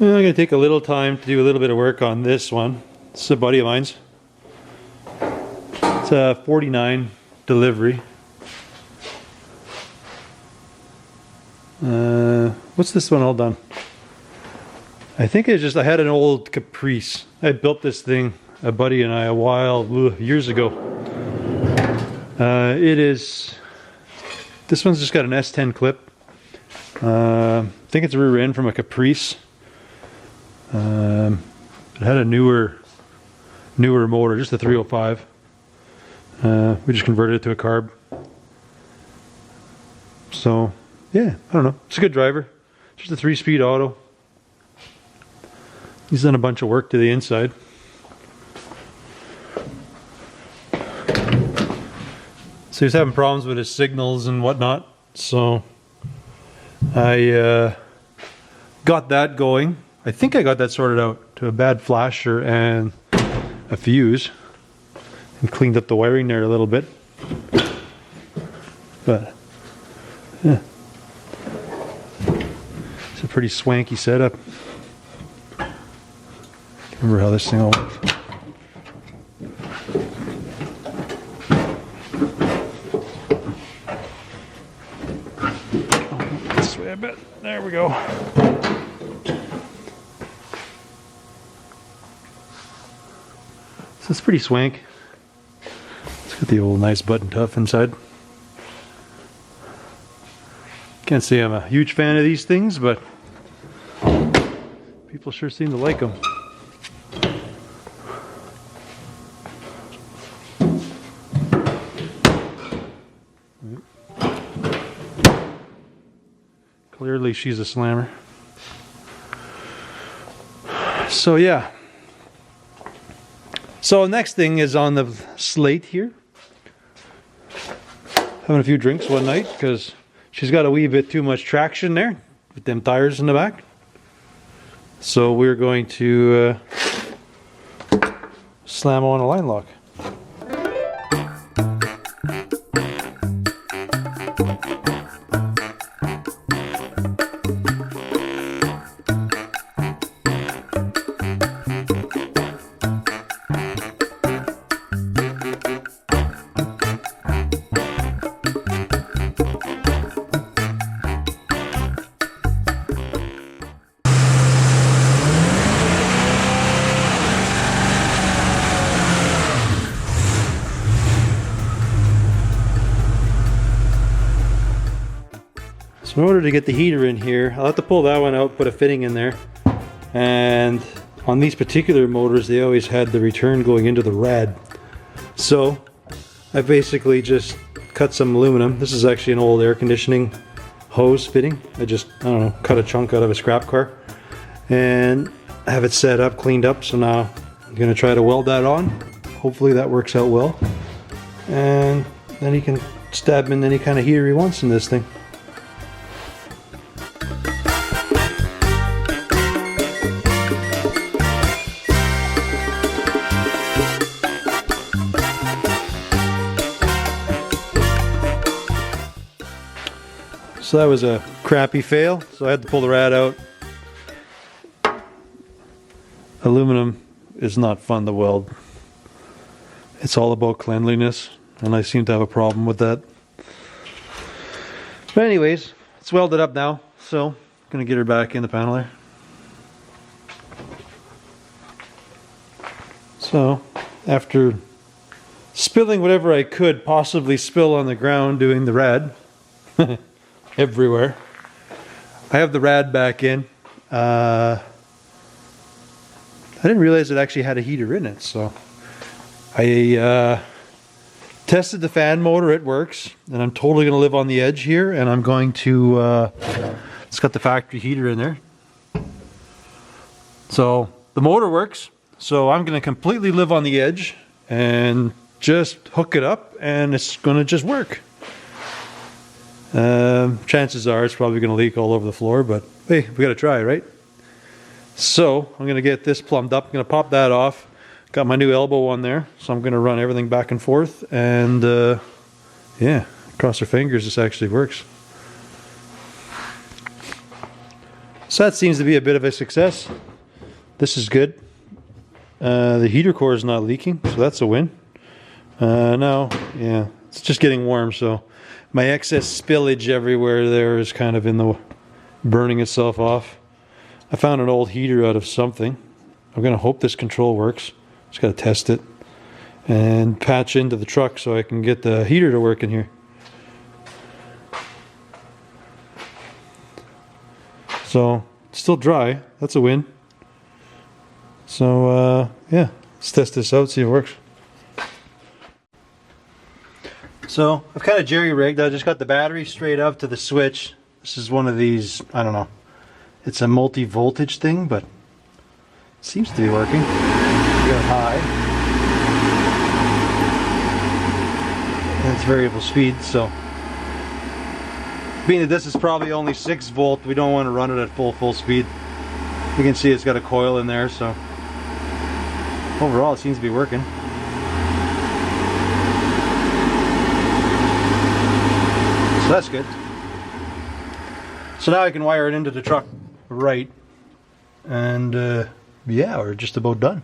I'm going to take a little time to do a little bit of work on this one. This is a buddy of mine's. It's a 49 delivery. What's this one all done? I think I had an old Caprice. I built this thing, a buddy and I, years ago. This one's just got an S10 clip. I think it's a rear end from a Caprice. It had a newer motor, just a 305. We just converted it to a carb. So, yeah, I don't know. It's a good driver. Just a 3-speed auto. He's done a bunch of work to the inside. So he's having problems with his signals and whatnot. So I got that going. I think I got that sorted out to a bad flasher and a fuse. And cleaned up the wiring there a little bit. But, yeah. It's a pretty swanky setup. Remember how this thing all works. This way a bit. There we go. So it's pretty swank. It's got the old nice button tough inside. Can't say I'm a huge fan of these things, but people sure seem to like them. Clearly she's a slammer. So yeah. So next thing is on the slate here. Having a few drinks one night because she's got a wee bit too much traction there with them tires in the back. So we're going to slam on a line lock. So in order to get the heater in here, I'll have to pull that one out, put a fitting in there. And on these particular motors, they always had the return going into the rad. So I basically just cut some aluminum. This is actually an old air conditioning hose fitting. I don't know, cut a chunk out of a scrap car. And I have it set up, cleaned up. So now I'm gonna try to weld that on. Hopefully that works out well. And then he can stab in any kind of heater he wants in this thing. So that was a crappy fail, so I had to pull the rad out. Aluminum is not fun to weld. It's all about cleanliness, and I seem to have a problem with that. But anyways, it's welded up now, so I'm gonna get her back in the panel there. So, after spilling whatever I could possibly spill on the ground doing the rad, everywhere, I have the rad back in. I didn't realize it actually had a heater in it, so I tested the fan motor. It works, and I'm totally going to live on the edge here, and I'm going to it's got the factory heater in there, so the motor works. So I'm going to completely live on the edge and just hook it up, and it's going to just work. Chances are it's probably going to leak all over the floor, but hey, we got to try, right? So I'm going to get this plumbed up. I'm going to pop that off. Got my new elbow on there, so I'm going to run everything back and forth, and yeah, cross our fingers this actually works. So that seems to be a bit of a success. This is good. The heater core is not leaking, so that's a win. Now, yeah, it's just getting warm, so my excess spillage everywhere there is kind of in the burning itself off. I found an old heater out of something. I'm going to hope this control works. Just got to test it and patch into the truck so I can get the heater to work in here. So, it's still dry. That's a win. So, yeah, let's test this out, see if it works. So, I've kind of jerry-rigged. I just got the battery straight up to the switch. This is one of these, I don't know. It's a multi-voltage thing, but it seems to be working. Got high. And it's variable speed, so. Being that this is probably only 6 volt, we don't want to run it at full speed. You can see it's got a coil in there, so overall it seems to be working. So that's good. So now I can wire it into the truck right, and yeah, we're just about done.